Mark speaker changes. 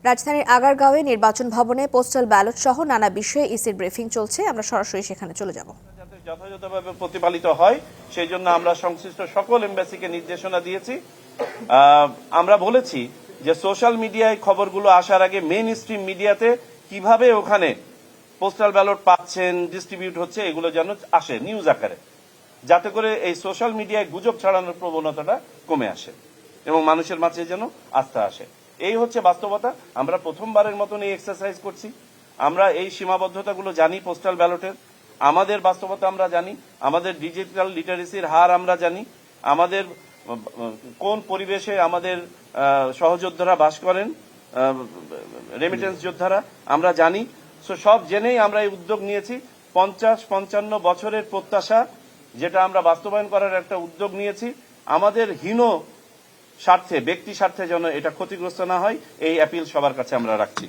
Speaker 1: রাজধানীর আগারগাঁওয়ে নির্বাচন ভবনে পোস্টাল ব্যালট সহ নানা বিষয়ে ইসির ব্রিফিং চলছে। আমরা সরাসরি সেখানে চলে যাব।
Speaker 2: যাতে যথাযথভাবে প্রতিপালিত হয় সেই জন্য আমরা সংশ্লিষ্ট সকল এমবাসিকে নির্দেশনা দিয়েছি। আমরা বলেছি যে সোশ্যাল মিডিয়ায় খবরগুলো আসার আগে মেইন স্ট্রিম মিডিয়াতে কিভাবে ওখানে পোস্টাল ব্যালট পাচ্ছেন, ডিস্ট্রিবিউট হচ্ছে, এগুলো যেন আসে নিউজ আকারে, যাতে করে এই সোশ্যাল মিডিয়ায় গুজব ছড়ানোর প্রবণতাটা কমে আসে এবং মানুষের মাঝে যেন আস্থা আসে। এই হচ্ছে বাস্তবতা। আমরা প্রথমবারের মতন এই এক্সারসাইজ করছি। আমরা এই সীমাবদ্ধতাগুলো জানি পোস্টাল ব্যালটের, আমাদের বাস্তবতা আমরা জানি, আমাদের ডিজিটাল লিটারেসির হার আমরা জানি, আমাদের কোন পরিবেশে আমাদের সহযোদ্ধারা বাস করেন, রেমিটেন্স যোদ্ধারা আমরা জানি। সব জেনেই আমরা এই উদ্যোগ নিয়েছি। 50-55 বছরের প্রত্যাশা যেটা আমরা বাস্তবায়ন করার একটা উদ্যোগ নিয়েছি। আমাদের হীন স্বার্থে, ব্যক্তি স্বার্থে যেন এটা ক্ষতিগ্রস্ত না হয়, এই অ্যাপিল সবার কাছে আমরা রাখছি।